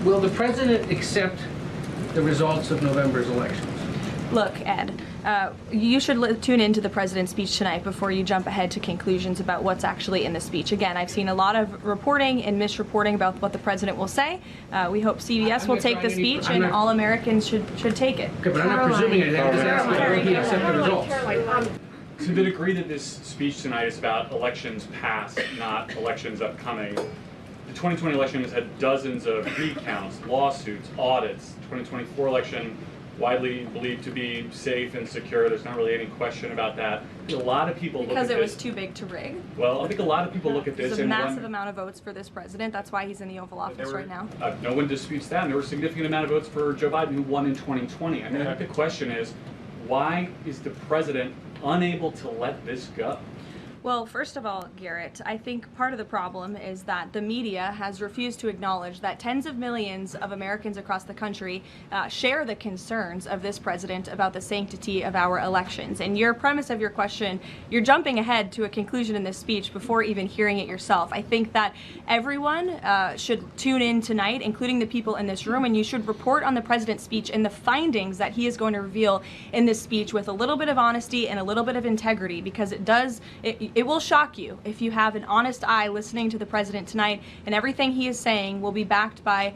Will the president accept the results of November's elections? Look, Ed, you should tune into the president's speech tonight before you jump ahead to conclusions about what's actually in the speech. Again, I've seen a lot of reporting and misreporting about what the president will say. We hope CBS will take the speech, and all Americans should take it. Okay, but I'm not presuming anything. I'm just asking will he accept the results? To the degree that this speech tonight is about elections past, not elections upcoming, the 2020 election has had dozens of recounts, lawsuits, audits. The 2024 election widely believed to be safe and secure. There's not really any question about that. A lot of people look at this. Because it was too big to rig? Well, I think a lot of people look at this. There's a massive amount of votes for this president. That's why he's in the Oval Office right now. No one disputes that. And there were a significant amount of votes for Joe Biden, who won in 2020. I mean, I think the question is, why is the president unable to let this go? Well, first of all, Garrett, I think part of the problem is that the media has refused to acknowledge that tens of millions of Americans across the country share the concerns of this president about the sanctity of our elections. And your premise of your question, you're jumping ahead to a conclusion in this speech before even hearing it yourself. I think that everyone should tune in tonight, including the people in this room, and you should report on the president's speech and the findings that he is going to reveal in this speech with a little bit of honesty and a little bit of integrity, because it will shock you if you have an honest eye listening to the president tonight, and everything he is saying will be backed by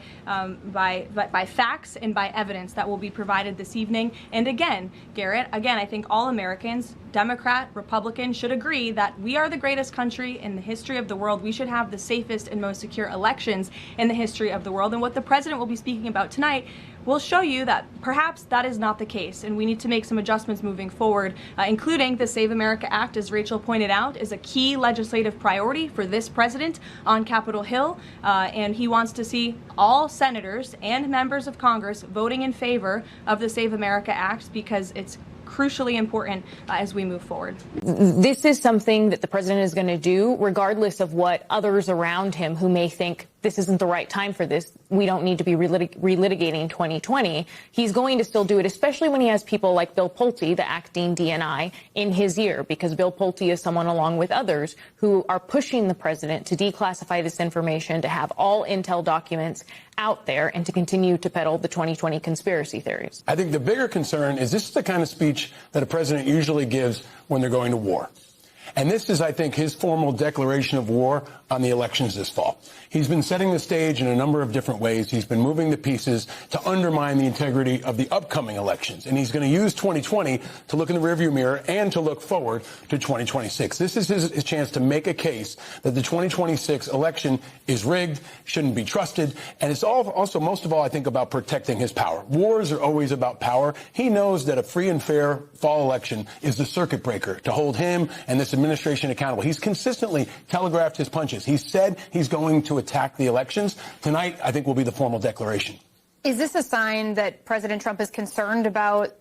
facts and by evidence that will be provided this evening. And again, Garrett, I think all Americans, Democrat, Republican, should agree that we are the greatest country in the history of the world. We should have the safest and most secure elections in the history of the world. And what the president will be speaking about tonight will show you that perhaps that is not the case, and we need to make some adjustments moving forward, including the Save America Act, as Rachel pointed out, is a key legislative priority for this president on Capitol Hill, and he wants to see all senators and members of Congress voting in favor of the Save America Act, because it's crucially important as we move forward. This is something that the president is going to do regardless of what others around him who may think this isn't the right time for this, we don't need to be relitigating 2020. He's going to still do it, especially when he has people like Bill Pulte, the acting DNI, in his ear, because Bill Pulte is someone, along with others, who are pushing the president to declassify this information, to have all intel documents out there, and to continue to peddle the 2020 conspiracy theories. I think the bigger concern is this is the kind of speech that a president usually gives when they're going to war. And this is, I think, his formal declaration of war on the elections this fall. He's been setting the stage in a number of different ways. He's been moving the pieces to undermine the integrity of the upcoming elections. And he's going to use 2020 to look in the rearview mirror and to look forward to 2026. This is his chance to make a case that the 2026 election is rigged, shouldn't be trusted. And it's also, most of all, I think, about protecting his power. Wars are always about power. He knows that a free and fair fall election is the circuit breaker to hold him and this administration accountable. He's consistently telegraphed his punches. He said he's going to attack the elections. Tonight, I think, will be the formal declaration. Is this a sign that President Trump is concerned about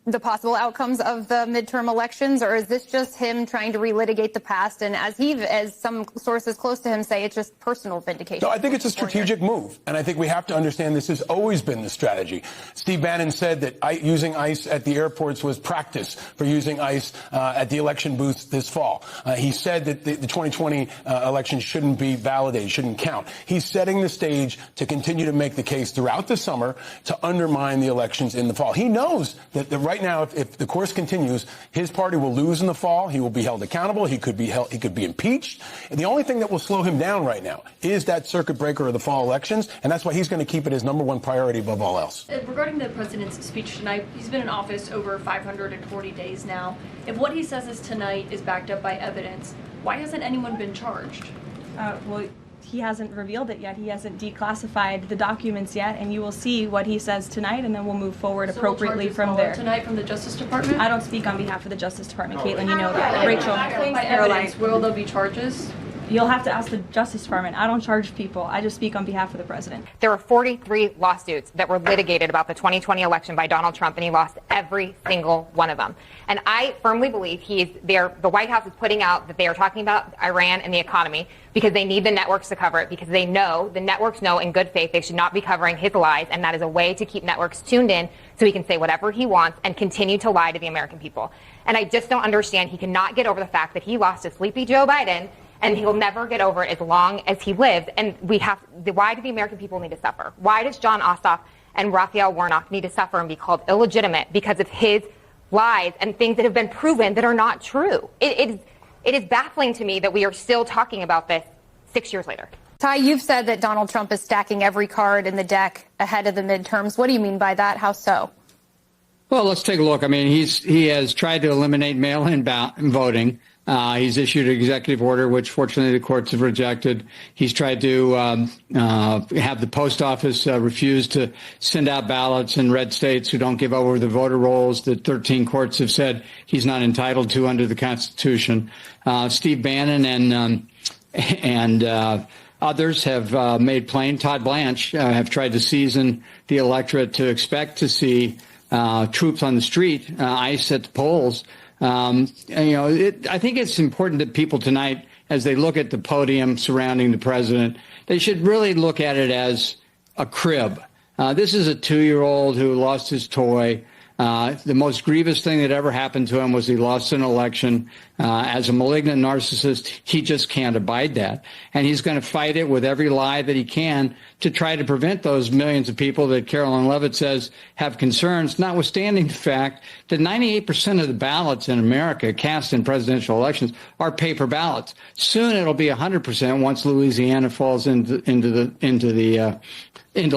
the possible outcomes of the midterm elections, or is this just him trying to relitigate the past? And as some sources close to him say, it's just personal vindication. No, I think it's a strategic move. And I think we have to understand this has always been the strategy. Steve Bannon said that using ICE at the airports was practice for using ICE at the election booths this fall. He said that the 2020 election shouldn't be validated, shouldn't count. He's setting the stage to continue to make the case throughout the summer to undermine the elections in the fall. He knows that right now, if the course continues, his party will lose in the fall. He will be held accountable. He could be impeached. And the only thing that will slow him down right now is that circuit breaker of the fall elections. And that's why he's going to keep it his number one priority above all else. Regarding the president's speech tonight, he's been in office over 540 days now. If what he says is tonight is backed up by evidence, why hasn't anyone been charged? Well, he hasn't revealed it yet. He hasn't declassified the documents yet, and you will see what he says tonight, and then we'll move forward appropriately from there. Tonight from the Justice Department? I don't speak on behalf of the Justice Department, Caitlin, you know that. Rachel. By evidence, will there be charges? You'll have to ask the Justice Department. I don't charge people. I just speak on behalf of the president. There were 43 lawsuits that were litigated about the 2020 election by Donald Trump, and he lost every single one of them. And I firmly believe the White House is putting out that they are talking about Iran and the economy because they need the networks to cover it, because the networks know in good faith they should not be covering his lies, and that is a way to keep networks tuned in so he can say whatever he wants and continue to lie to the American people. And I just don't understand. He cannot get over the fact that he lost to sleepy Joe Biden, and he'll never get over it as long as he lives. And why do the American people need to suffer? Why does John Ossoff and Raphael Warnock need to suffer and be called illegitimate because of his lies and things that have been proven that are not true? It is baffling to me that we are still talking about this 6 years later. Ty, you've said that Donald Trump is stacking every card in the deck ahead of the midterms. What do you mean by that? How so? Well, let's take a look. I mean, he has tried to eliminate mail-in voting. He's issued an executive order, which fortunately the courts have rejected. He's tried to have the post office refuse to send out ballots in red states who don't give over the voter rolls that 13 courts have said he's not entitled to under the Constitution. Steve Bannon and others have made plain. Todd Blanche have tried to season the electorate to expect to see troops on the street, ICE at the polls. I think it's important that people tonight, as they look at the podium surrounding the president, they should really look at it as a crib. This is a 2-year-old who lost his toy. The most grievous thing that ever happened to him was he lost an election. As a malignant narcissist, he just can't abide that. And he's going to fight it with every lie that he can to try to prevent those millions of people that Carolyn Levitt says have concerns, notwithstanding the fact that 98% of the ballots in America cast in presidential elections are paper ballots. Soon it'll be 100% once Louisiana falls into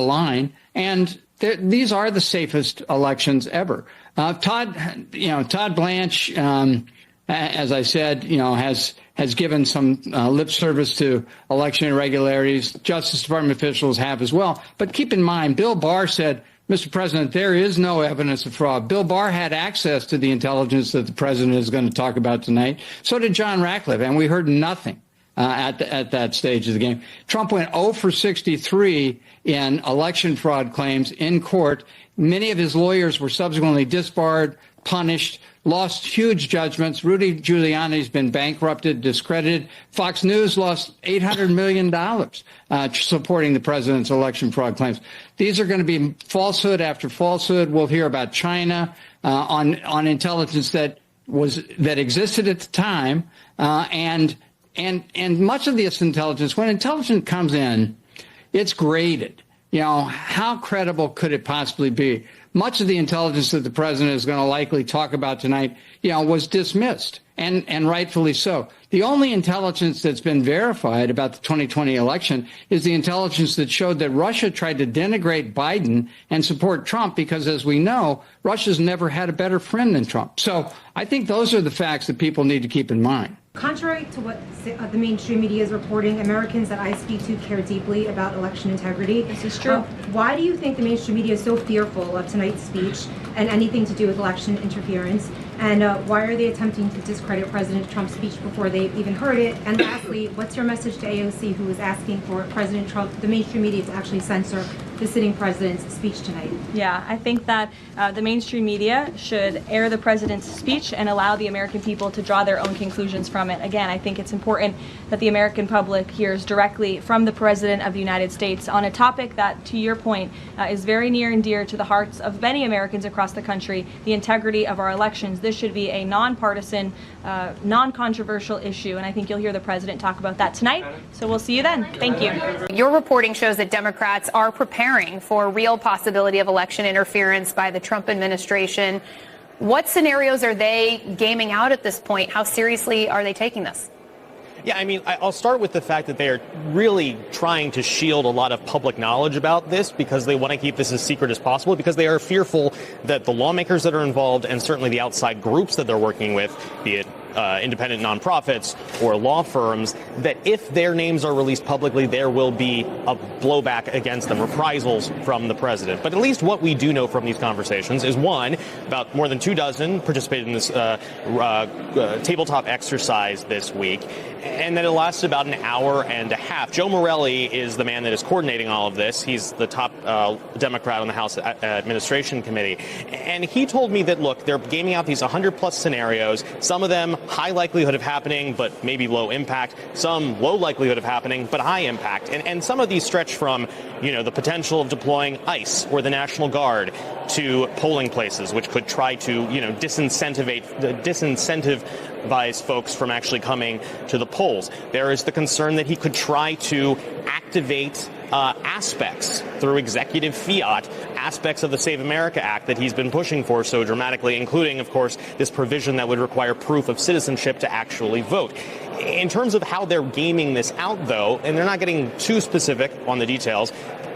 line. And these are the safest elections ever. Todd Blanche, as I said, has given some lip service to election irregularities. Justice Department officials have as well. But keep in mind, Bill Barr said, Mr. President, there is no evidence of fraud. Bill Barr had access to the intelligence that the president is going to talk about tonight. So did John Ratcliffe, and we heard nothing at that stage of the game. Trump went 0 for 63 in election fraud claims in court. Many of his lawyers were subsequently disbarred, punished, lost huge judgments. Rudy Giuliani's been bankrupted, discredited. Fox News lost $800 million supporting the president's election fraud claims. These are going to be falsehood after falsehood. We'll hear about China on intelligence that existed at the time, and much of this intelligence, when intelligence comes in, it's graded. How credible could it possibly be? Much of the intelligence that the president is going to likely talk about tonight, was dismissed, and rightfully so. The only intelligence that's been verified about the 2020 election is the intelligence that showed that Russia tried to denigrate Biden and support Trump because, as we know, Russia's never had a better friend than Trump. So I think those are the facts that people need to keep in mind. Contrary to what the mainstream media is reporting, Americans that I speak to care deeply about election integrity. This is true. Why do you think the mainstream media is so fearful of tonight's speech and anything to do with election interference? And why are they attempting to discredit President Trump's speech before they've even heard it? And lastly, what's your message to AOC, who is asking for President Trump, the mainstream media, to actually censor the sitting president's speech tonight? Yeah, I think that the mainstream media should air the president's speech and allow the American people to draw their own conclusions from it. Again, I think it's important that the American public hears directly from the President of the United States on a topic that, to your point, is very near and dear to the hearts of many Americans across the country, the integrity of our elections. This should be a nonpartisan, non-controversial issue, and I think you'll hear the president talk about that tonight. So we'll see you then. Thank you. Your reporting shows that Democrats are preparing for a real possibility of election interference by the Trump administration. What scenarios are they gaming out at this point? How seriously are they taking this? Yeah, I mean, I'll start with the fact that they are really trying to shield a lot of public knowledge about this because they want to keep this as secret as possible, because they are fearful that the lawmakers that are involved and certainly the outside groups that they're working with, be it independent nonprofits or law firms, that if their names are released publicly, there will be a blowback against them, reprisals from the president. But at least what we do know from these conversations is, one, about more than 24 participated in this tabletop exercise this week, and that it lasted about an hour and a half. Joe Morelli is the man that is coordinating all of this. He's the top Democrat on the House Administration Committee. And he told me that, look, they're gaming out these 100-plus scenarios. Some of them high likelihood of happening, but maybe low impact, some low likelihood of happening, but high impact. And some of these stretch from, the potential of deploying ICE or the National Guard to polling places, which could try to, disincentivize folks from actually coming to the polls. There is the concern that he could try to activate aspects through executive fiat, aspects of the Save America Act that he's been pushing for so dramatically, including, of course, this provision that would require proof of citizenship to actually vote. In terms of how they're gaming this out, though, and they're not getting too specific on the details,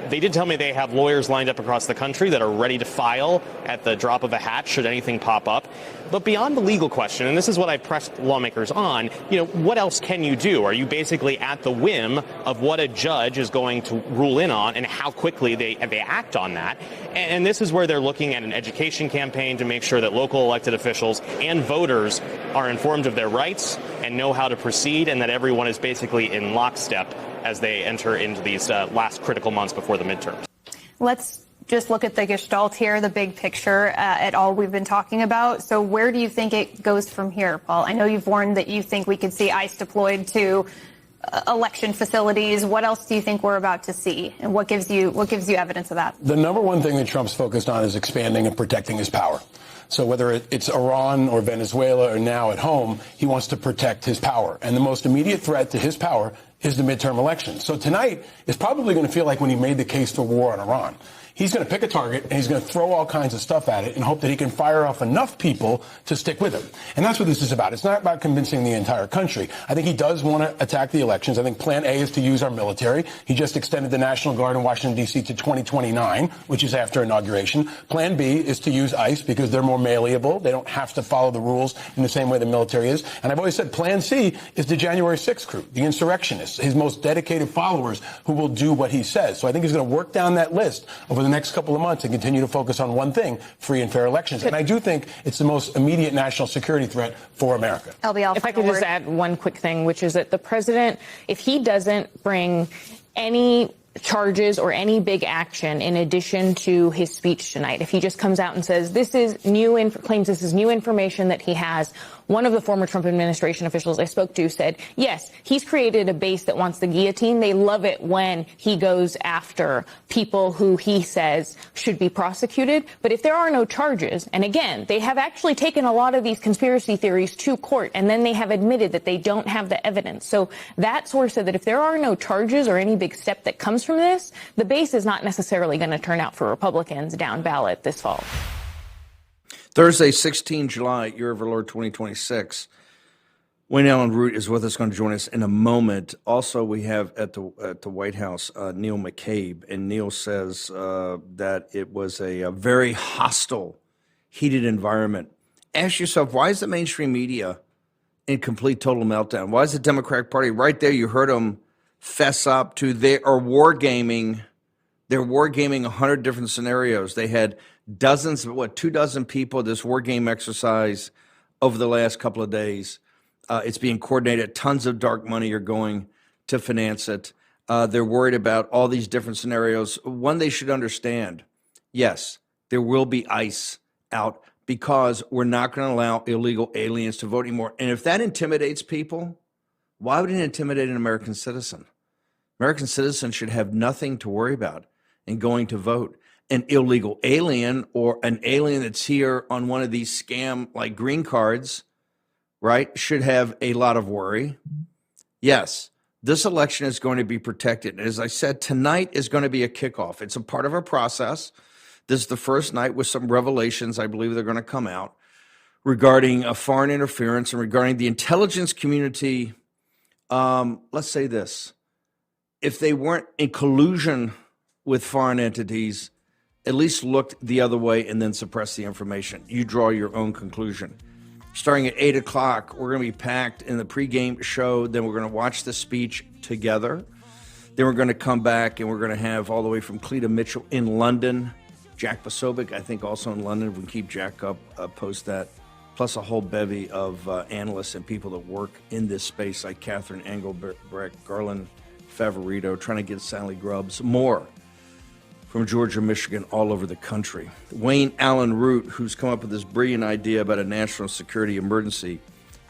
they did tell me they have lawyers lined up across the country that are ready to file at the drop of a hat should anything pop up. But beyond the legal question, and this is what I pressed lawmakers on, what else can you do? Are you basically at the whim of what a judge is going to rule in on and how quickly they act on that? And this is where they're looking at an education campaign to make sure that local elected officials and voters are informed of their rights and know how to proceed, and that everyone is basically in lockstep as they enter into these last critical months before the midterms. Let's just look at the gestalt here, the big picture, at all we've been talking about. So where do you think it goes from here, Paul? I know you've warned that you think we could see ICE deployed to election facilities. What else do you think we're about to see? And what gives you evidence of that? The number one thing that Trump's focused on is expanding and protecting his power. So whether it's Iran or Venezuela or now at home, he wants to protect his power. And the most immediate threat to his power is the midterm election. So tonight is probably going to feel like when he made the case for war on Iran. He's going to pick a target and he's going to throw all kinds of stuff at it and hope that he can fire off enough people to stick with him. And that's what this is about. It's not about convincing the entire country. I think he does want to attack the elections. I think plan A is to use our military. He just extended the National Guard in Washington, D.C. to 2029, which is after inauguration. Plan B is to use ICE because they're more malleable. They don't have to follow the rules in the same way the military is. And I've always said plan C is the January 6th crew, the insurrectionists, his most dedicated followers who will do what he says. So I think he's going to work down that list over the next couple of months and continue to focus on one thing, free and fair elections. And I do think it's the most immediate national security threat for America. If I could just add one quick thing, which is that the president, if he doesn't bring any charges or any big action in addition to his speech tonight, if he just comes out and says this is new, claims this is new information that he has. One of the former Trump administration officials I spoke to said, yes, he's created a base that wants the guillotine. They love it when he goes after people who he says should be prosecuted. But if there are no charges, and again, they have actually taken a lot of these conspiracy theories to court, and then they have admitted that they don't have the evidence. So that source said that if there are no charges or any big step that comes from this, the base is not necessarily going to turn out for Republicans down ballot this fall. Thursday, 16 July, year of our Lord 2026. Allyn Root is with us, going to join us in a moment. Also, we have at the White House Neil McCabe, and Neil says that it was a very hostile, heated environment. Ask yourself, why is the mainstream media in complete total meltdown? Why is the Democratic Party right there? You heard them fess up to they are wargaming. They're wargaming 100 different scenarios. They had dozens, 2 dozen people, this war game exercise over the last couple of days. It's being coordinated. Tons of dark money are going to finance it. They're worried about all these different scenarios. One, they should understand, yes, there will be ICE out because we're not going to allow illegal aliens to vote anymore. And if that intimidates people, why would it intimidate an American citizen? American citizens should have nothing to worry about in going to vote. An illegal alien or an alien that's here on one of these scam like green cards, right, should have a lot of worry. Yes, this election is going to be protected. As I said, tonight is going to be a kickoff. It's a part of a process. This is the first night with some revelations, I believe they're going to come out, regarding foreign interference and regarding the intelligence community. Let's say this. If they weren't in collusion with foreign entities, at least looked the other way and then suppress the information. You draw your own conclusion. Starting at 8 o'clock, we're going to be packed in the pregame show. Then we're going to watch the speech together. Then we're going to come back and we're going to have all the way from Cleta Mitchell in London. Jack Posobiec, I think, also in London. We can keep Jack up, post that. Plus a whole bevy of analysts and people that work in this space like Catherine Engelbrecht, Garland Favorito, trying to get Sally Grubbs. More from Georgia, Michigan, all over the country. Allyn Root, who's come up with this brilliant idea about a national security emergency,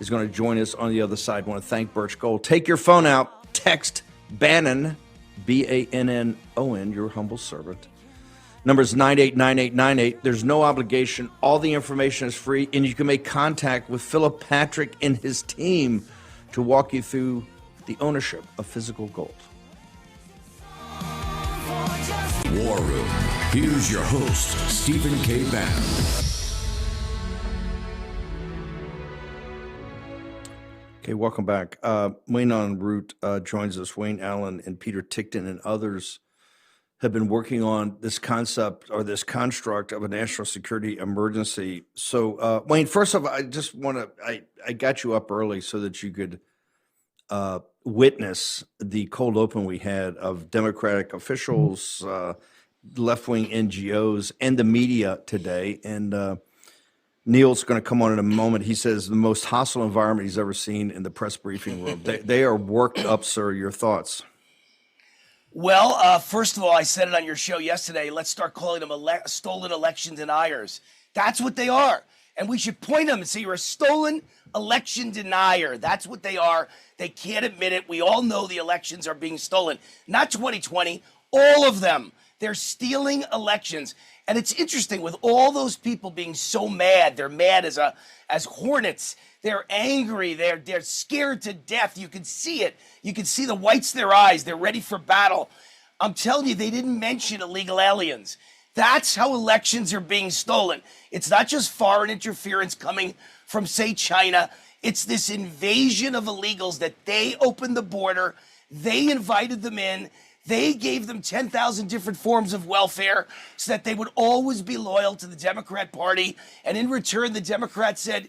is going to join us on the other side. I want to thank Birch Gold. Take your phone out, text Bannon, Bannon, your humble servant. Number is 989898. There's no obligation. All the information is free, and you can make contact with Philip Patrick and his team to walk you through the ownership of physical gold. War Room. Here's your host, Stephen K. Bannon. Okay, welcome back. Wayne Allyn Root joins us. Wayne Allyn and Peter Tickton and others have been working on this concept or this construct of a national security emergency. So, Wayne, first off, I just want to, I got you up early so that you could witness the cold open we had of Democratic officials, left-wing NGOs, and the media today. And Neil's going to come on in a moment. He says the most hostile environment he's ever seen in the press briefing room. They are worked up, sir. Your thoughts? Well, first of all, I said it on your show yesterday. Let's start calling them stolen election deniers. That's what they are. And we should point them and say, you're a stolen election denier. That's what they are. They can't admit it. We all know the elections are being stolen. Not 2020, all of them. They're stealing elections. And it's interesting with all those people being so mad. They're mad as hornets. They're angry. They're scared to death. You can see it. You can see the whites of their eyes. They're ready for battle. I'm telling you, they didn't mention illegal aliens. That's how elections are being stolen. It's not just foreign interference coming from, say, China. It's this invasion of illegals that they opened the border. They invited them in. They gave them 10,000 different forms of welfare so that they would always be loyal to the Democrat Party. And in return, the Democrats said,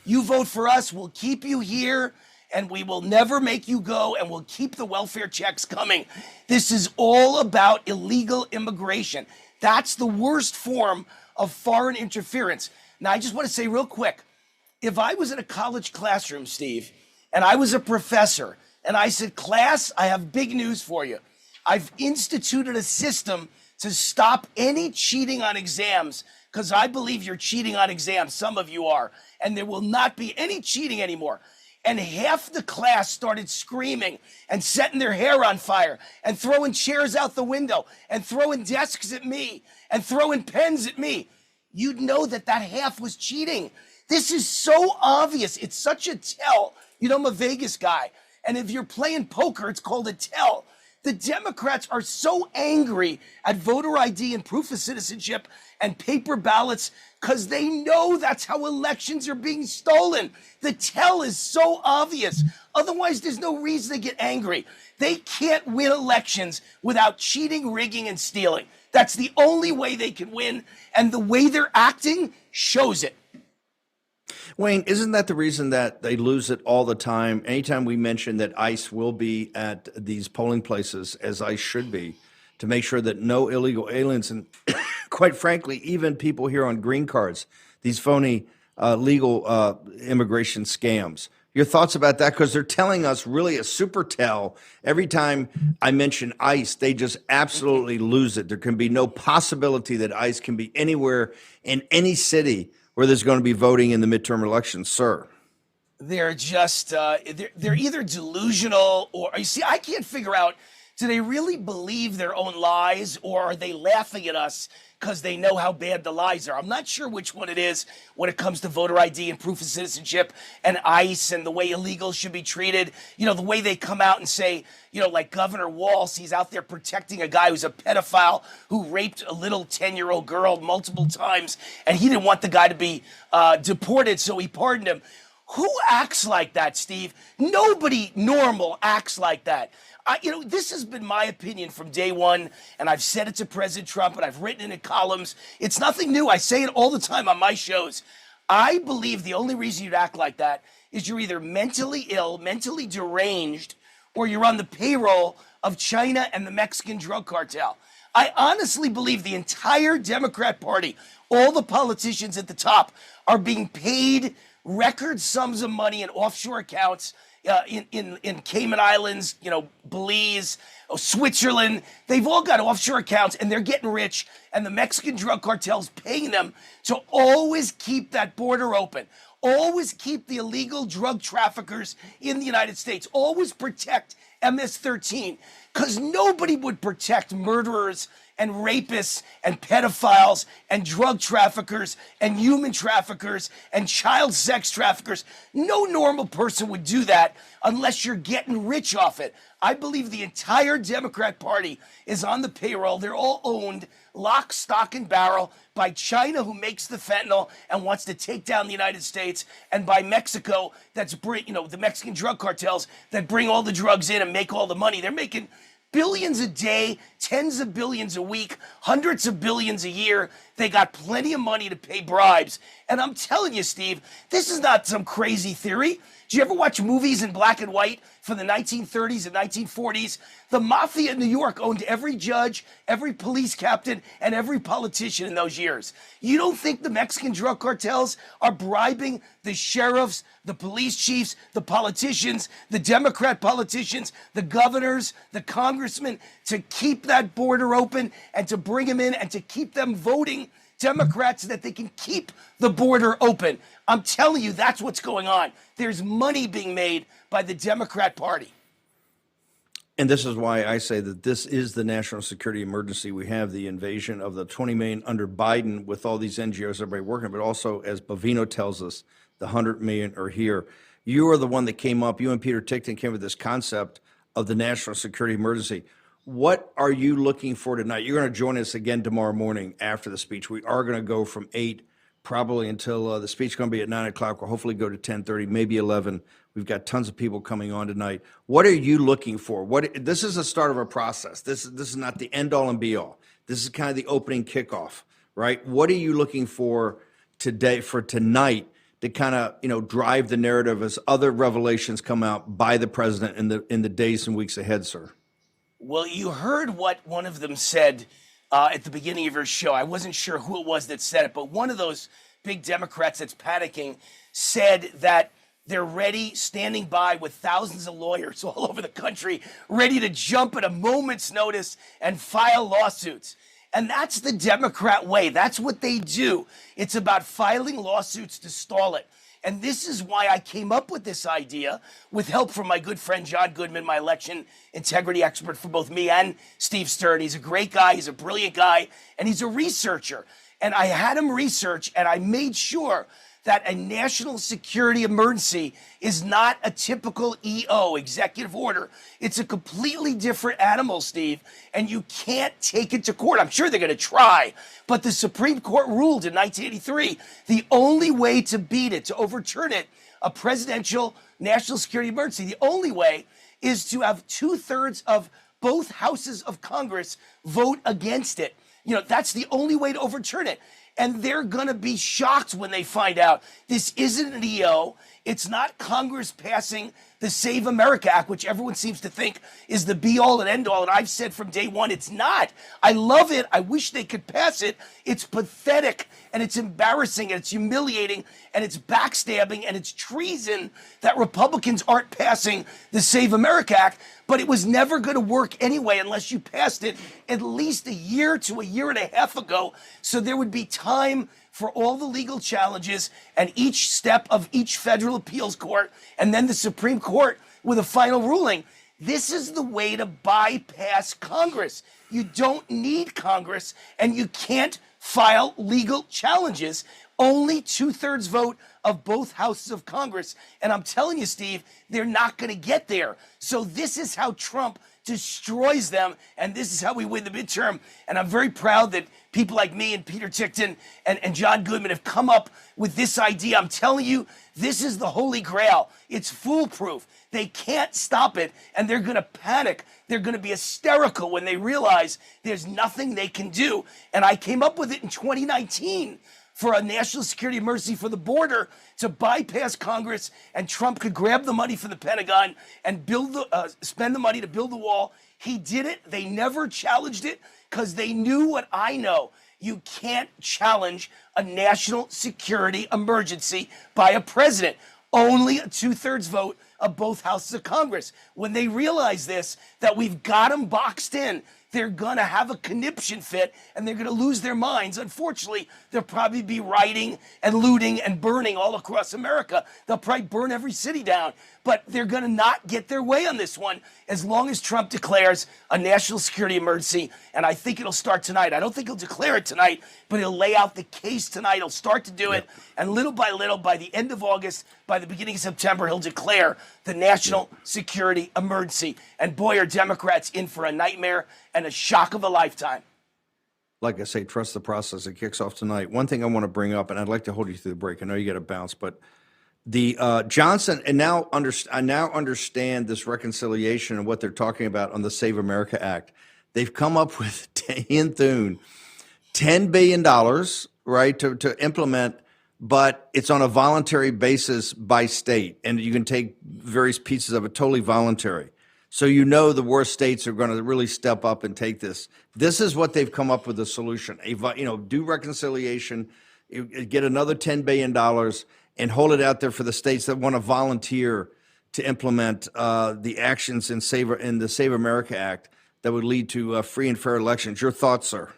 you vote for us, we'll keep you here, and we will never make you go, and we'll keep the welfare checks coming. This is all about illegal immigration. That's the worst form of foreign interference. Now, I just want to say real quick, if I was in a college classroom, Steve, and I was a professor, and I said, class, I have big news for you. I've instituted a system to stop any cheating on exams because I believe you're cheating on exams. Some of you are. And there will not be any cheating anymore. And half the class started screaming and setting their hair on fire and throwing chairs out the window and throwing desks at me and throwing pens at me. You'd know that half was cheating. This is so obvious. It's such a tell. You know, I'm a Vegas guy. And if you're playing poker, it's called a tell. The Democrats are so angry at voter ID and proof of citizenship and paper ballots because they know that's how elections are being stolen. The tell is so obvious. Otherwise, there's no reason to get angry. They can't win elections without cheating, rigging, and stealing. That's the only way they can win, and the way they're acting shows it. Wayne, isn't that the reason that they lose it all the time? Anytime we mention that ICE will be at these polling places, as ICE should be, to make sure that no illegal aliens and, quite frankly, even people here on green cards, these phony legal immigration scams. Your thoughts about that? Because they're telling us really a super tell. Every time I mention ICE, they just absolutely lose it. There can be no possibility that ICE can be anywhere in any city where there's going to be voting in the midterm elections, sir. They're just, they're either delusional or, you see, I can't figure out, do they really believe their own lies or are they laughing at us because they know how bad the lies are? I'm not sure which one it is when it comes to voter ID and proof of citizenship and ICE and the way illegals should be treated. You know, the way they come out and say, you know, like Governor Walz, he's out there protecting a guy who's a pedophile who raped a little 10-year-old girl multiple times, and he didn't want the guy to be deported, so he pardoned him. Who acts like that, Steve? Nobody normal acts like that. You know, this has been my opinion from day one, and I've said it to President Trump, and I've written it in columns. It's nothing new. I say it all the time on my shows. I believe the only reason you'd act like that is you're either mentally ill, mentally deranged, or you're on the payroll of China and the Mexican drug cartel. I honestly believe the entire Democrat Party, all the politicians at the top, are being paid record sums of money in offshore accounts in Cayman Islands, you know, Belize, Switzerland. They've all got offshore accounts and they're getting rich, and the Mexican drug cartel's paying them to always keep that border open, Always keep the illegal drug traffickers in the United States. Always protect MS-13, because nobody would protect murderers and rapists and pedophiles and drug traffickers and human traffickers and child sex traffickers. No normal person would do that unless you're getting rich off it. I believe the entire Democrat Party is on the payroll. They're all owned lock, stock, and barrel by China, who makes the fentanyl and wants to take down the United States, and by Mexico, that's the Mexican drug cartels that bring all the drugs in and make all the money. They're making billions a day, tens of billions a week, hundreds of billions a year. They got plenty of money to pay bribes. And I'm telling you, Steve, this is not some crazy theory. Did you ever watch movies in black and white from the 1930s and 1940s? The mafia in New York owned every judge, every police captain, and every politician in those years. You don't think the Mexican drug cartels are bribing the sheriffs, the police chiefs, the politicians, the Democrat politicians, the governors, the congressmen to keep that border open and to bring them in and to keep them voting Democrats so that they can keep the border open? I'm telling you, that's what's going on. There's money being made by the Democrat Party. And this is why I say that this is the national security emergency. We have the invasion of the 20 million under Biden with all these NGOs, everybody working, but also, as Bovino tells us, the 100 million are here. You are the one that came up, you and Peter Tickton came with this concept of the national security emergency. What are you looking for tonight? You're going to join us again tomorrow morning after the speech. We are going to go from 8 probably until the speech is going to be at 9 o'clock. We'll hopefully go to 10:30, maybe 11. We've got tons of people coming on tonight. What are you looking for? This is the start of a process. This is not the end all and be all. This is kind of the opening kickoff, right? What are you looking for today, for tonight, to kind of drive the narrative as other revelations come out by the president in the days and weeks ahead, sir? Well, you heard what one of them said at the beginning of your show. I wasn't sure who it was that said it, but one of those big Democrats that's panicking said that they're ready, standing by with thousands of lawyers all over the country, ready to jump at a moment's notice and file lawsuits. And that's the Democrat way. That's what they do. It's about filing lawsuits to stall it. And this is why I came up with this idea, with help from my good friend John Goodman, my election integrity expert for both me and Steve Stern. He's a great guy, he's a brilliant guy, and he's a researcher. And I had him research, and I made sure that a national security emergency is not a typical EO, executive order. It's a completely different animal, Steve, and you can't take it to court. I'm sure they're going to try, but the Supreme Court ruled in 1983, the only way to beat it, to overturn it, a presidential national security emergency, the only way is to have 2/3 of both houses of Congress vote against it. That's the only way to overturn it. And they're going to be shocked when they find out this isn't an EO. It's not Congress passing the Save America Act, which everyone seems to think is the be-all and end-all. And I've said from day one, it's not. I love it. I wish they could pass it. It's pathetic, and it's embarrassing, and it's humiliating, and it's backstabbing, and it's treason that Republicans aren't passing the Save America Act. But it was never going to work anyway unless you passed it at least a year to a year and a half ago. So there would be time for all the legal challenges and each step of each federal appeals court and then the Supreme Court with a final ruling. This is the way to bypass Congress. You don't need Congress, and you can't file legal challenges. Only 2/3 vote of both houses of Congress. And I'm telling you, Steve, they're not going to get there. So this is how Trump destroys them, and this is how we win the midterm. And I'm very proud that people like me and Peter Tickton and John Goodman have come up with this idea. I'm telling you, this is the holy grail. It's foolproof. They can't stop it, and they're going to panic. They're going to be hysterical when they realize there's nothing they can do. And I came up with it in 2019 for a national security emergency for the border to bypass Congress, and Trump could grab the money from the Pentagon and spend the money to build the wall. He did it. They never challenged it because they knew what I know. You can't challenge a national security emergency by a president. Only a 2/3 vote of both houses of Congress. When they realize this, that we've got them boxed in, they're going to have a conniption fit and they're going to lose their minds. Unfortunately, they'll probably be rioting and looting and burning all across America. They'll probably burn every city down. But they're going to not get their way on this one as long as Trump declares a national security emergency. And I think it'll start tonight. I don't think he'll declare it tonight, but he'll lay out the case tonight. He'll start to do it. And little by little, by the end of August, by the beginning of September, he'll declare the national security emergency. And boy, are Democrats in for a nightmare and a shock of a lifetime. Like I say, trust the process. It kicks off tonight. One thing I want to bring up, and I'd like to hold you through the break. I know you got to bounce, but the Johnson, and I now understand this reconciliation and what they're talking about on the Save America Act. They've come up with in Thune $10 billion, right, to implement, but it's on a voluntary basis by state, and you can take various pieces of it totally voluntary. So you know the worst states are going to really step up and take this. This is what they've come up with a solution. Do reconciliation, get another $10 billion, and hold it out there for the states that want to volunteer to implement the actions in the Save America Act that would lead to free and fair elections. Your thoughts, sir?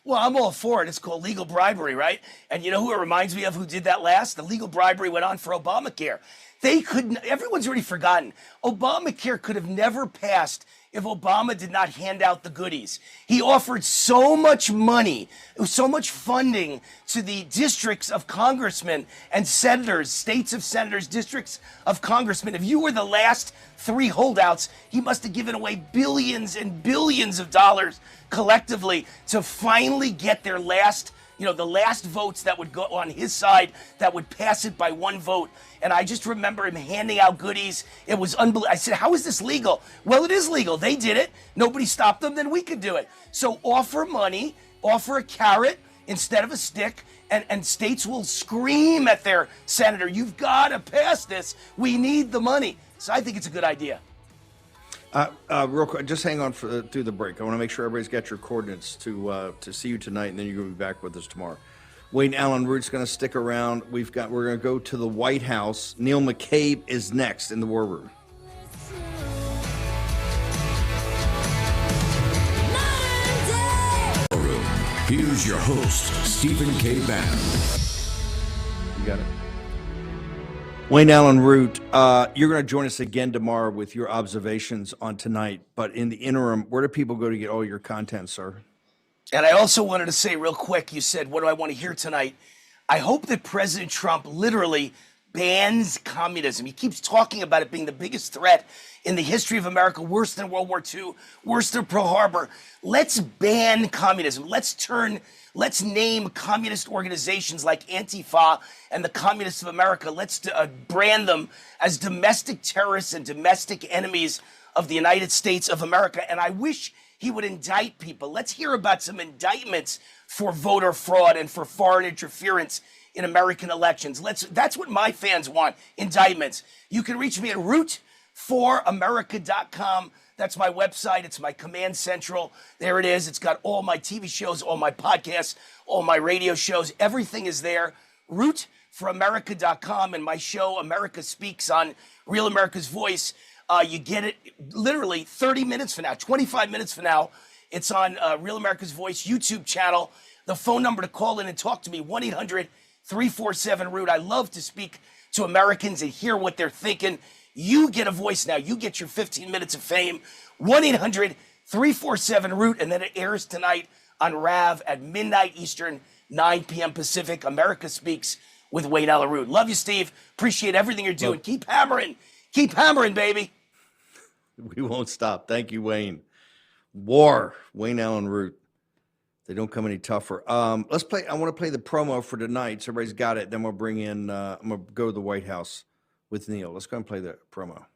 Well, I'm all for it. It's called legal bribery, right? And you know who it reminds me of who did that last? The legal bribery went on for Obamacare. Everyone's already forgotten. Obamacare could have never passed if Obama did not hand out the goodies. He offered so much money, so much funding to the districts of congressmen and senators, states of senators, districts of congressmen. If you were the last three holdouts, he must have given away billions and billions of dollars collectively to finally get their last, the last votes that would go on his side that would pass it by one vote. And I just remember him handing out goodies. It was unbelievable. I said, how is this legal? Well, it is legal. They did it. Nobody stopped them. Then we could do it. So offer money, offer a carrot instead of a stick, and states will scream at their senator, you've got to pass this. We need the money. So I think it's a good idea. Real quick, just hang on through the break. I want to make sure everybody's got your coordinates to see you tonight, and then you're going to be back with us tomorrow. Wayne Allyn Root's going to stick around. We're going to go to the White House. Neil McCabe is next in the War Room. Here's your host, Stephen K. Bannon. You got it. Wayne Allyn Root, you're going to join us again tomorrow with your observations on tonight. But in the interim, where do people go to get all your content, sir? And I also wanted to say real quick, you said, what do I want to hear tonight? I hope that President Trump literally bans communism. He keeps talking about it being the biggest threat in the history of America, worse than World War II, worse than Pearl Harbor. Let's ban communism. Let's name communist organizations like Antifa and the Communists of America. Let's brand them as domestic terrorists and domestic enemies of the United States of America. And I wish he would indict people. Let's hear about some indictments for voter fraud and for foreign interference in American elections. That's what my fans want, indictments. You can reach me at root4america.com. That's my website. It's my command central. There it is. It's got all my TV shows, all my podcasts, all my radio shows. Everything is there. rootforamerica.com, and my show, America Speaks, on Real America's Voice. You get it literally 30 minutes from now, 25 minutes from now. It's on Real America's Voice YouTube channel. The phone number to call in and talk to me, 1-800-347-ROOT. I love to speak to Americans and hear what they're thinking. You get a voice now. You get your 15 minutes of fame. 1-800-347-ROOT. And then it airs tonight on RAV at midnight Eastern, 9 p.m. Pacific. America Speaks with Wayne Allyn Root. Love you, Steve. Appreciate everything you're doing. Keep hammering. Keep hammering, baby. We won't stop. Thank you, Wayne. War. Wayne Allyn Root. They don't come any tougher. Let's play. I want to play the promo for tonight. So everybody's got it. Then we'll bring in, I'm going to go to the White House with Neil. Let's go and play the promo.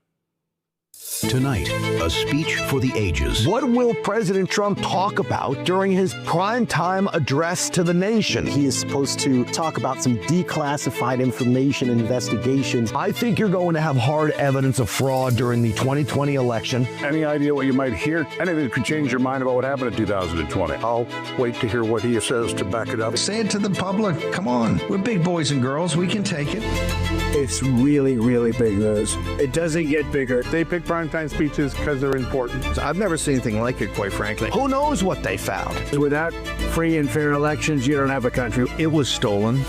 Tonight, a speech for the ages. What will President Trump talk about during his primetime address to the nation? He is supposed to talk about some declassified information investigations. I think you're going to have hard evidence of fraud during the 2020 election. Any idea what you might hear? Anything could change your mind about what happened in 2020. I'll wait to hear what he says to back it up. Say it to the public. Come on. We're big boys and girls. We can take it. It's really, really big news. It doesn't get bigger. They pick prime time speeches because they're important. I've never seen anything like it, quite frankly. Who knows what they found? Without free and fair elections, you don't have a country. It was stolen.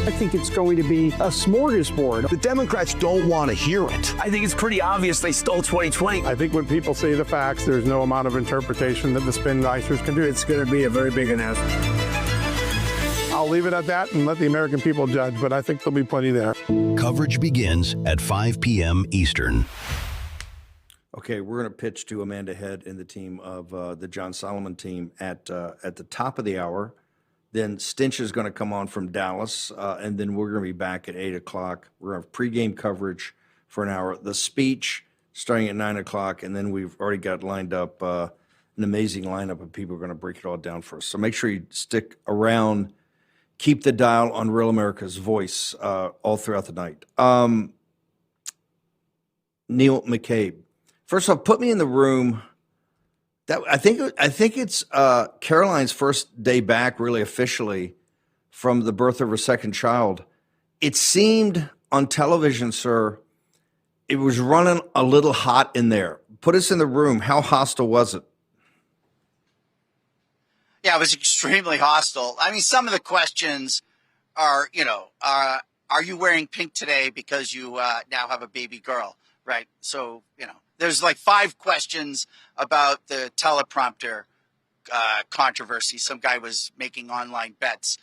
I think it's going to be a smorgasbord. The Democrats don't want to hear it. I think it's pretty obvious they stole 2020. I think when people see the facts, there's no amount of interpretation that the spin doctors can do. It's going to be a very big announcement. I'll leave it at that and let the American people judge, but I think there'll be plenty there. Coverage begins at 5 p.m. Eastern. Okay, we're going to pitch to Amanda Head and the team of the John Solomon team at the top of the hour. Then Stinch is going to come on from Dallas, and then we're going to be back at 8 o'clock. We're going to have pregame coverage for an hour. The speech starting at 9 o'clock, and then we've already got lined up an amazing lineup of people who are going to break it all down for us. So make sure you stick around. Keep the dial on Real America's Voice all throughout the night. Neil McCabe. First off, put me in the room. That I think it's Caroline's first day back, really officially, from the birth of her second child. It seemed on television, sir, it was running a little hot in there. Put us in the room. How hostile was it? Yeah, it was extremely hostile. I mean, some of the questions are, are you wearing pink today because you now have a baby girl, right? So, there's like 5 questions about the teleprompter controversy. Some guy was making online bets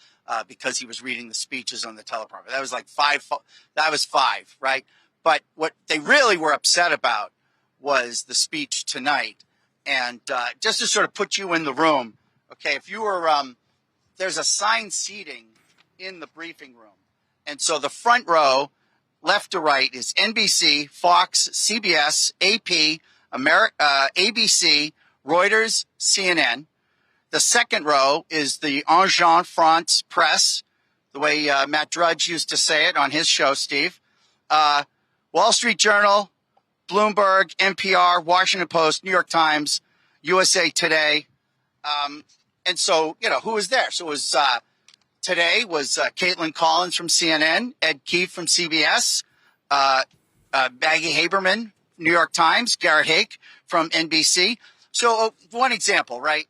because he was reading the speeches on the teleprompter. That was like 5. That was 5, right? But what they really were upset about was the speech tonight. And just to sort of put you in the room, okay, if you were, there's assigned seating in the briefing room. And so the front row, left to right, is NBC, Fox, CBS, AP, ABC, Reuters, CNN. The second row is the Agence France Presse, the way Matt Drudge used to say it on his show, Steve. Wall Street Journal, Bloomberg, NPR, Washington Post, New York Times, USA Today. And so, who was there? So it was today was Caitlin Collins from CNN, Ed Keefe from CBS, Maggie Haberman, New York Times, Garrett Hake from NBC. So one example, right?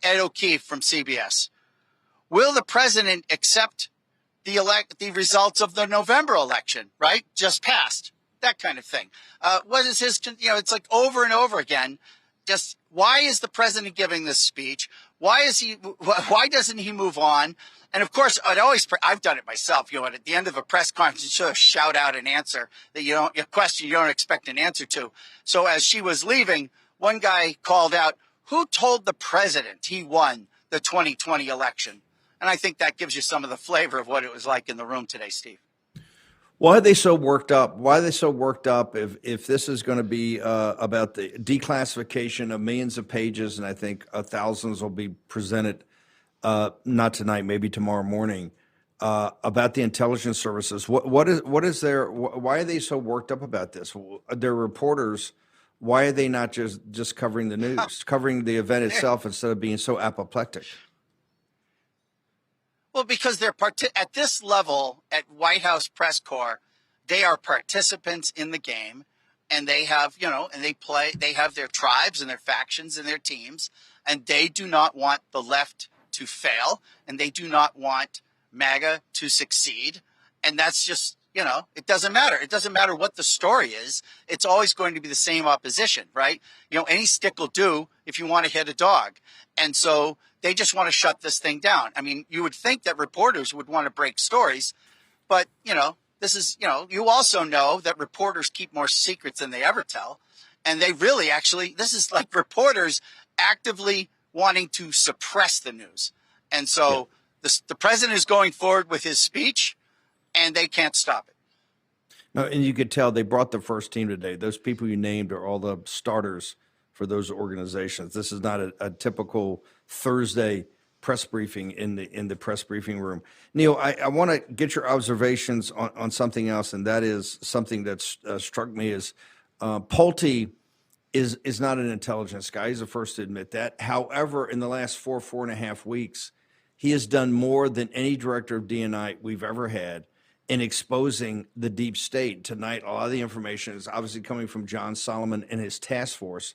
Ed O'Keefe from CBS. Will the president accept the results of the November election, right? Just passed. That kind of thing. What is his, it's like over and over again. Just why is the president giving this speech? Why doesn't he move on? And of course, I've done it myself, at the end of a press conference, sort of shout out an answer that a question you don't expect an answer to. So as she was leaving, one guy called out, who told the president he won the 2020 election? And I think that gives you some of the flavor of what it was like in the room today, Steve. Why are they so worked up? Why are they so worked up if this is going to be about the declassification of millions of pages, and I think thousands will be presented, not tonight, maybe tomorrow morning, about the intelligence services? Why are they so worked up about this? They're reporters. Why are they not just covering the news, covering the event itself instead of being so apoplectic? Well, because they're at this level at White House press corps, they are participants in the game, and they have, they have their tribes and their factions and their teams, and they do not want the left to fail, and they do not want MAGA to succeed. And that's just, it doesn't matter. It doesn't matter what the story is. It's always going to be the same opposition, right? Any stick will do if you want to hit a dog. And so they just want to shut this thing down. I mean, you would think that reporters would want to break stories, but, this is, you also know that reporters keep more secrets than they ever tell. And they really this is like reporters actively wanting to suppress the news. And so the president is going forward with his speech, and they can't stop it. No, and you could tell they brought the first team today. Those people you named are all the starters for those organizations. This is not a typical Thursday press briefing in the press briefing room. Neil, I want to get your observations on something else, and that is something that's struck me is Pulte is not an intelligence guy. He's the first to admit that. However, in the last 4.5 weeks, he has done more than any director of DNI we've ever had in exposing the deep state. Tonight, a lot of the information is obviously coming from John Solomon and his task force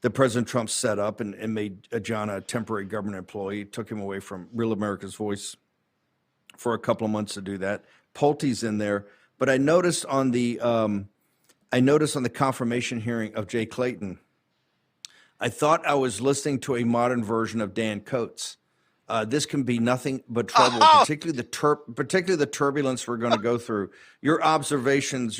that President Trump set up and made John a temporary government employee, took him away from Real America's Voice for a couple of months to do that. Pulte's in there, but I noticed on the confirmation hearing of Jay Clayton, I thought I was listening to a modern version of Dan Coates. This can be nothing but trouble, particularly the turbulence we're going to go through. Your observations,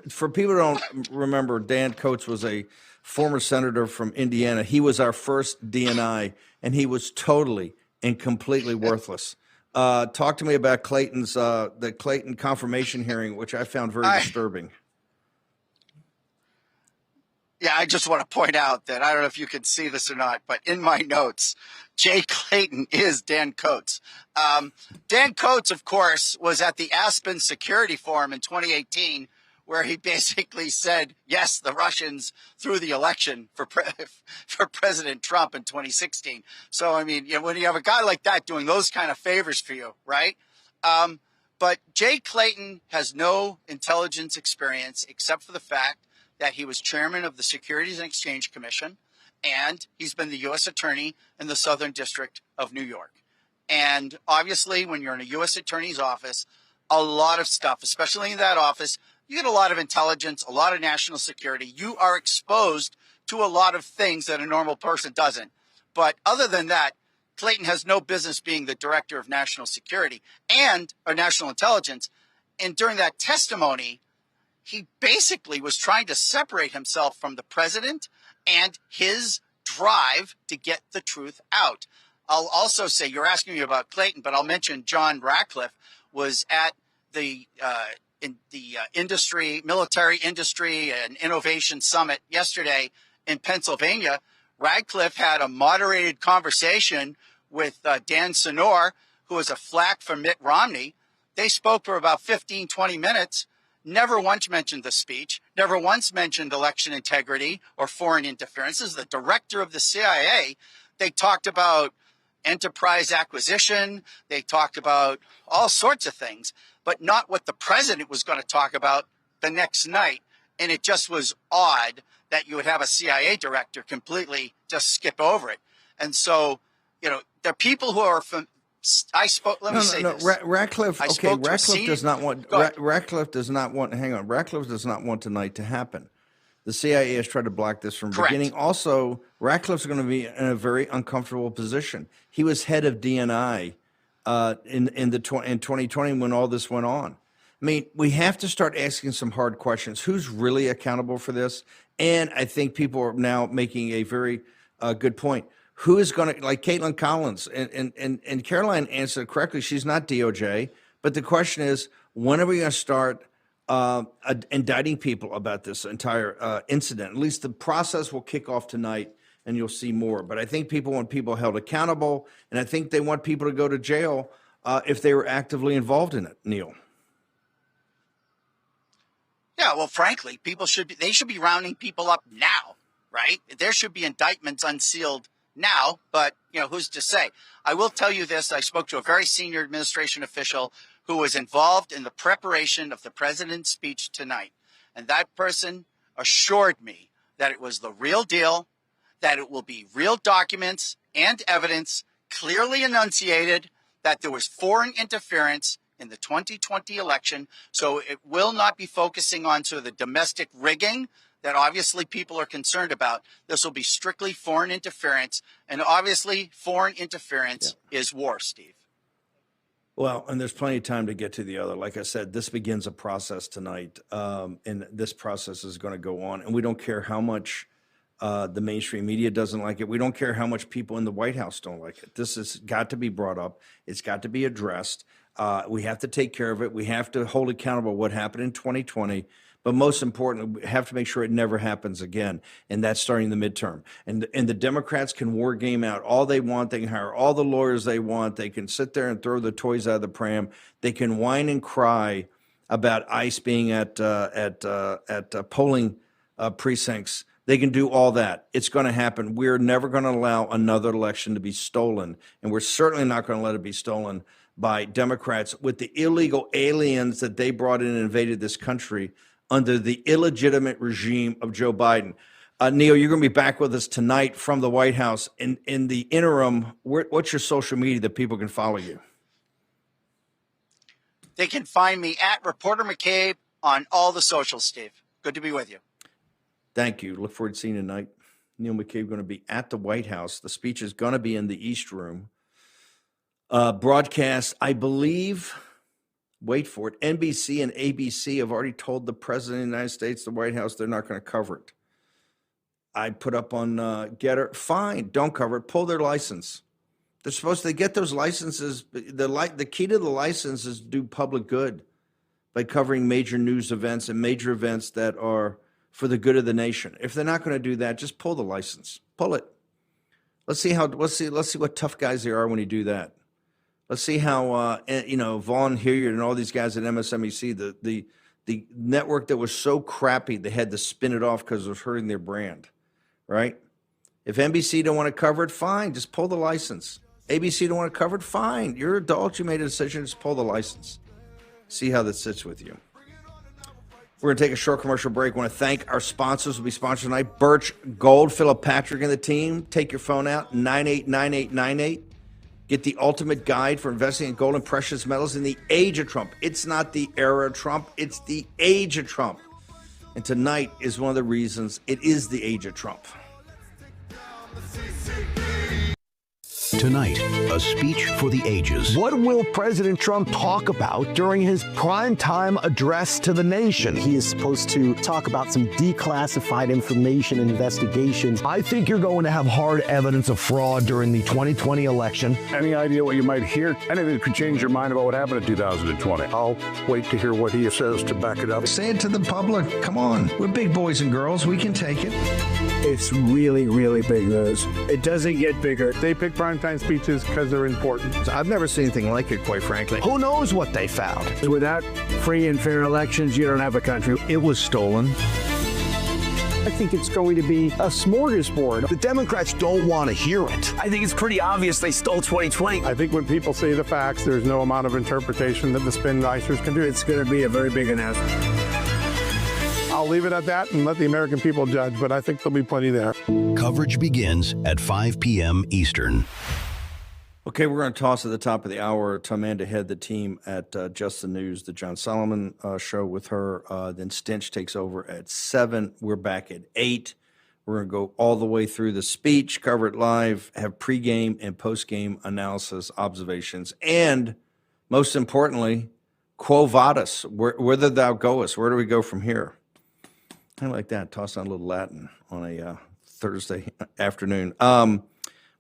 for people who don't remember, Dan Coates was a former senator from Indiana. He was our first DNI, and he was totally and completely worthless. Talk to me about the Clayton confirmation hearing, which I found very disturbing. Yeah, I just want to point out that I don't know if you can see this or not, but in my notes, Jay Clayton is Dan Coates. Dan Coates, of course, was at the Aspen Security Forum in 2018, where he basically said, yes, the Russians threw the election for President Trump in 2016. So, I mean, when you have a guy like that doing those kind of favors for you, right? But Jay Clayton has no intelligence experience except for the fact that he was chairman of the Securities and Exchange Commission, and he's been the U.S. attorney in the Southern District of New York. And obviously, when you're in a U.S. attorney's office, a lot of stuff, especially in that office, you get a lot of intelligence, a lot of national security. You are exposed to a lot of things that a normal person doesn't. But other than that, Clayton has no business being the director of national security or national intelligence. And during that testimony, he basically was trying to separate himself from the president and his drive to get the truth out. I'll also say, you're asking me about Clayton, but I'll mention John Ratcliffe was at the military industry and innovation summit yesterday in Pennsylvania. Ratcliffe had a moderated conversation with Dan Senor, who was a flack for Mitt Romney. They spoke for about 15, 20 minutes. Never once mentioned the speech, never once mentioned election integrity or foreign interference. This is the director of the CIA. They talked about enterprise acquisition. They talked about all sorts of things, but not what the president was going to talk about the next night. And it just was odd that you would have a CIA director completely just skip over it. And so, there are people who are from. Let me say this. Ratcliffe. Okay, Ratcliffe does not want. Ratcliffe does not want. Hang on. Ratcliffe does not want tonight to happen. The CIA has tried to block this from the beginning. Also, Ratcliffe's going to be in a very uncomfortable position. He was head of DNI in 2020 when all this went on. I mean, we have to start asking some hard questions. Who's really accountable for this? And I think people are now making a very good point. Who is going to, like Caitlin Collins, and Caroline answered it correctly. She's not DOJ. But the question is, when are we going to start indicting people about this entire incident? At least the process will kick off tonight, and you'll see more. But I think people want people held accountable, and I think they want people to go to jail if they were actively involved in it, Neil. Yeah, well, frankly, they should be rounding people up now, right? There should be indictments unsealed now, but who's to say? I will tell you this. I spoke to a very senior administration official who was involved in the preparation of the president's speech tonight. And that person assured me that it was the real deal, that it will be real documents and evidence clearly enunciated, that there was foreign interference in the 2020 election. So it will not be focusing on sort of the domestic rigging that obviously people are concerned about. This will be strictly foreign interference. And obviously foreign interference is war, Steve. Well, and there's plenty of time to get to the other. Like I said, this begins a process tonight, and this process is going to go on. And we don't care how much the mainstream media doesn't like it. We don't care how much people in the White House don't like it. This has got to be brought up. It's got to be addressed. We have to take care of it. We have to hold accountable what happened in 2020. But most importantly, we have to make sure it never happens again, and that's starting the midterm. And the Democrats can war game out all they want. They can hire all the lawyers they want. They can sit there and throw the toys out of the pram. They can whine and cry about ICE being at polling precincts. They can do all that. It's going to happen. We're never going to allow another election to be stolen, and we're certainly not going to let it be stolen by Democrats with the illegal aliens that they brought in and invaded this country under the illegitimate regime of Joe Biden. Neil, you're going to be back with us tonight from the White House. In the interim, what's your social media that people can follow you? They can find me at Reporter McCabe on all the socials, Steve. Good to be with you. Thank you. Look forward to seeing you tonight. Neil McCabe going to be at the White House. The speech is going to be in the East Room. Broadcast, I believe, wait for it, NBC and ABC have already told the President of the United States, the White House, they're not going to cover it. I put up on Getter, fine, don't cover it. Pull their license. They're supposed to get those licenses. The key to the license is do public good by covering major news events and major events that are for the good of the nation. If they're not going to do that, just pull the license. Pull it. Let's see what tough guys they are when you do that. Let's see how Vaughn Hilliard and all these guys at MSNBC, the network that was so crappy they had to spin it off because it was hurting their brand, right? If NBC don't want to cover it, fine, just pull the license. ABC don't want to cover it, fine. You're adults, you made a decision, just pull the license. See how that sits with you. We're going to take a short commercial break. I want to thank our sponsors. We'll be sponsored tonight. Birch Gold, Philip Patrick and the team. Take your phone out, 989898. Get the ultimate guide for investing in gold and precious metals in the age of Trump. It's not the era of Trump. It's the age of Trump. And tonight is one of the reasons it is the age of Trump. Tonight, a speech for the ages. What will President Trump talk about during his primetime address to the nation? He is supposed to talk about some declassified information investigations. I think you're going to have hard evidence of fraud during the 2020 election. Any idea what you might hear? Anything that could change your mind about what happened in 2020. I'll wait to hear what he says to back it up. Say it to the public. Come on. We're big boys and girls. We can take it. It's really, really big news. It doesn't get bigger. They pick primetime speeches because they're important. I've never seen anything like it, quite frankly. Who knows what they found? Without free and fair elections, you don't have a country. It was stolen. I think it's going to be a smorgasbord. The Democrats don't want to hear it. I think it's pretty obvious they stole 2020. I think when people see the facts, there's no amount of interpretation that the spin nicers can do. It's going to be a very big announcement. I'll leave it at that and let the American people judge, but I think there'll be plenty there. Coverage begins at 5 p.m. Eastern. Okay, we're going to toss at the top of the hour to Amanda Head, the team at Just the News, the John Solomon show with her. Then Stinch takes over at 7. We're back at 8. We're going to go all the way through the speech, cover it live, have pregame and postgame analysis, observations, and most importantly, Quo Vadis, whither thou goest. Where do we go from here? I like that. Toss on a little Latin on a Thursday afternoon. I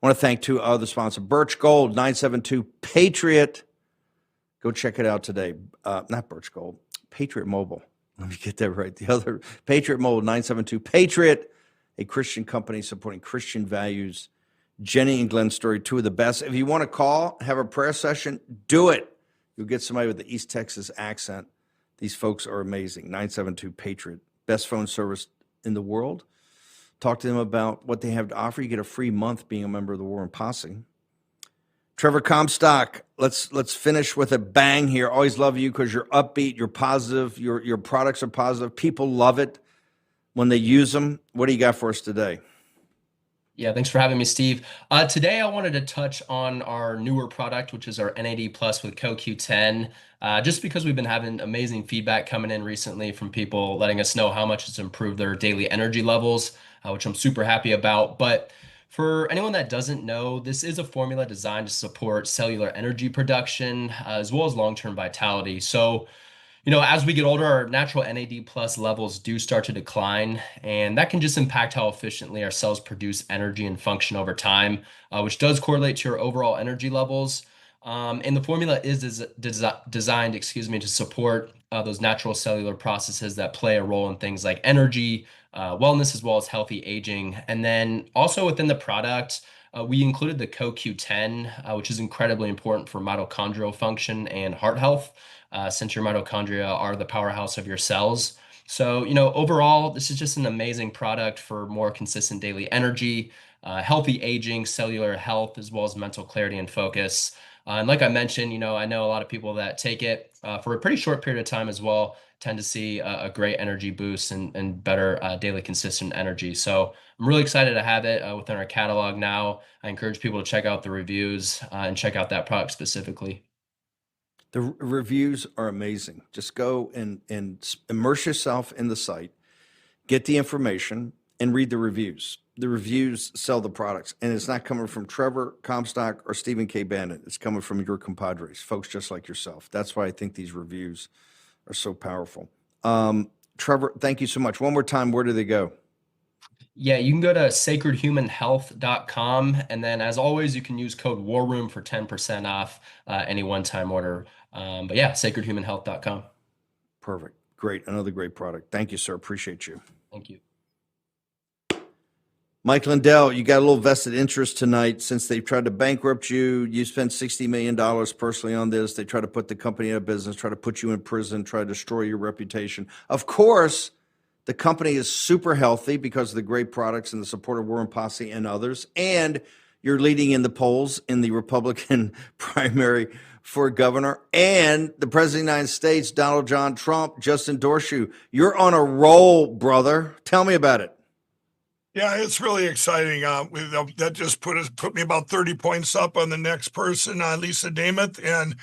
want to thank two other sponsors. Birch Gold, 972 Patriot. Go check it out today. Not Birch Gold, Patriot Mobile. Let me get that right. The other, Patriot Mobile, 972 Patriot, a Christian company supporting Christian values. Jenny and Glenn Story, two of the best. If you want to call, have a prayer session, do it. You'll get somebody with the East Texas accent. These folks are amazing. 972 Patriot, best phone service in the world. Talk to them about what they have to offer. You get a free month being a member of the War and Posse. Trevor Comstock, let's finish with a bang here. Always love you because you're upbeat, you're positive, your products are positive. People love it when they use them. What do you got for us today? Yeah, thanks for having me, Steve. Today, I wanted to touch on our newer product, which is our NAD Plus with CoQ10, just because we've been having amazing feedback coming in recently from people letting us know how much it's improved their daily energy levels, which I'm super happy about. But for anyone that doesn't know, this is a formula designed to support cellular energy production, as well as long-term vitality. So, as we get older, our natural NAD plus levels do start to decline, and that can just impact how efficiently our cells produce energy and function over time, which does correlate to your overall energy levels. And the formula is designed, to support those natural cellular processes that play a role in things like energy, wellness, as well as healthy aging. And then also within the product, we included the CoQ10, which is incredibly important for mitochondrial function and heart health, since your mitochondria are the powerhouse of your cells. So, overall, this is just an amazing product for more consistent daily energy, healthy aging, cellular health, as well as mental clarity and focus. And like I mentioned, I know a lot of people that take it for a pretty short period of time as well tend to see a great energy boost and better daily consistent energy. So I'm really excited to have it within our catalog now. I encourage people to check out the reviews and check out that product specifically. The reviews are amazing. Just go and immerse yourself in the site, get the information, and read the reviews. The reviews sell the products, and it's not coming from Trevor Comstock or Stephen K. Bannon. It's coming from your compadres, folks just like yourself. That's why I think these reviews are so powerful. Trevor, thank you so much. One more time, where do they go? Yeah, you can go to sacredhumanhealth.com. And then, as always, you can use code WARROOM for 10% off any one-time order. But yeah, sacredhumanhealth.com. Perfect. Great. Another great product. Thank you, sir. Appreciate you. Thank you. Mike Lindell, you got a little vested interest tonight since they've tried to bankrupt you. You spent $60 million personally on this. They try to put the company out of business, try to put you in prison, try to destroy your reputation. Of course, the company is super healthy because of the great products and the support of Warren Posse and others. And you're leading in the polls in the Republican primary for governor. And the president of the United States, Donald John Trump, just endorsed you. You're on a roll, brother. Tell me about it. Yeah, it's really exciting. That just put me about 30 points up on the next person, Lisa Namath, and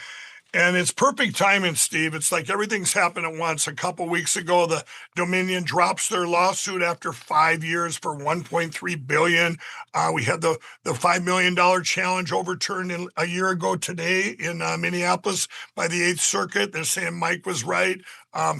it's perfect timing, Steve. It's like everything's happened at once. A couple weeks ago, the Dominion drops their lawsuit after 5 years for $1.3 billion. We had the $5 million challenge overturned a year ago today in Minneapolis by the 8th Circuit. They're saying Mike was right.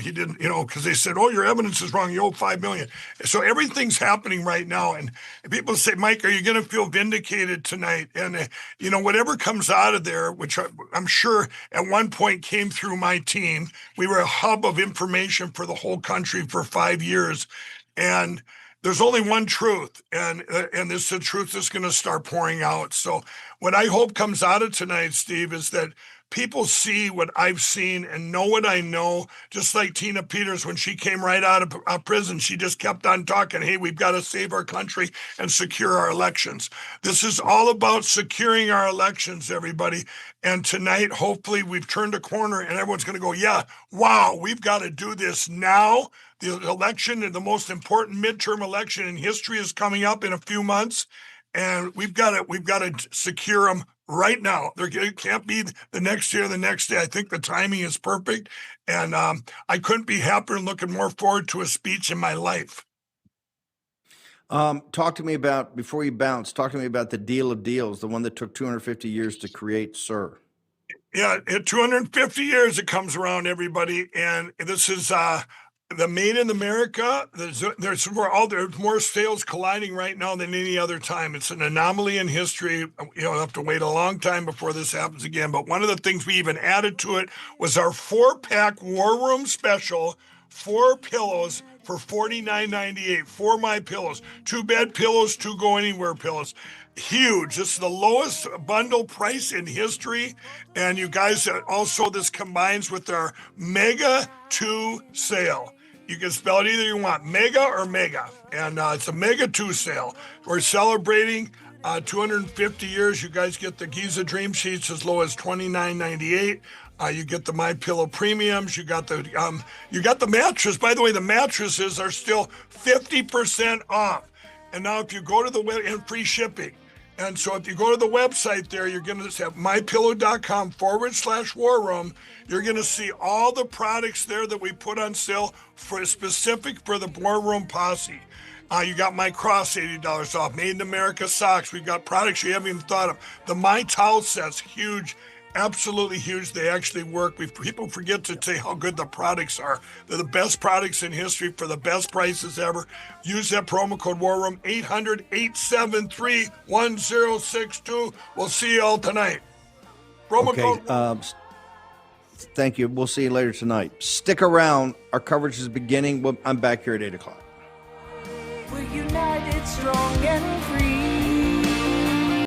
He didn't, because they said, oh, your evidence is wrong. You owe $5 million. So everything's happening right now. And people say, Mike, are you going to feel vindicated tonight? And, whatever comes out of there, which I'm sure at one point came through my team, we were a hub of information for the whole country for 5 years. And there's only one truth, and this is the truth that's going to start pouring out. So what I hope comes out of tonight, Steve, is that people see what I've seen and know what I know, just like Tina Peters, when she came right out of prison, she just kept on talking, hey, we've got to save our country and secure our elections. This is all about securing our elections, everybody. And tonight, hopefully, we've turned a corner and everyone's going to go, yeah, wow, we've got to do this now. The election, and the most important midterm election in history, is coming up in a few months. And we've got to secure them right now. It can't be the next year, the next day. I think the timing is perfect. And I couldn't be happier and looking more forward to a speech in my life. Talk to me about, before you bounce, talk to me about the deal of deals, the one that took 250 years to create, sir. Yeah, in 250 years it comes around, everybody. And this is the Made in America. There's more sales colliding right now than any other time. It's an anomaly in history. You'll have to wait a long time before this happens again. But one of the things we even added to it was our 4-pack War Room special, 4 pillows for $49.98. 4 My Pillows, 2 bed pillows, 2 go anywhere pillows. Huge. This is the lowest bundle price in history. And you guys, also this combines with our Mega 2 sale. You can spell it either you want, Mega or Mega. And it's a Mega 2 sale. We're celebrating 250 years. You guys get the Giza Dream Sheets as low as $29.98. You get the My Pillow premiums. You got the mattress. By the way, the mattresses are still 50% off. And now if you go to the web, and free shipping. And so if you go to the website there, you're going to have mypillow.com/war room. You're going to see all the products there that we put on sale for specific for the War Room Posse. You got my cross, $80 off. Made in America socks. We've got products you haven't even thought of. The My Towel sets, huge. Absolutely huge. They actually work. People forget to say how good the products are. They're the best products in history for the best prices ever. Use that promo code War Room, 800-873-1062. We'll see you all tonight. Promo code. Thank you. We'll see you later tonight. Stick around. Our coverage is beginning. I'm back here at 8 o'clock. We're united, strong, and free.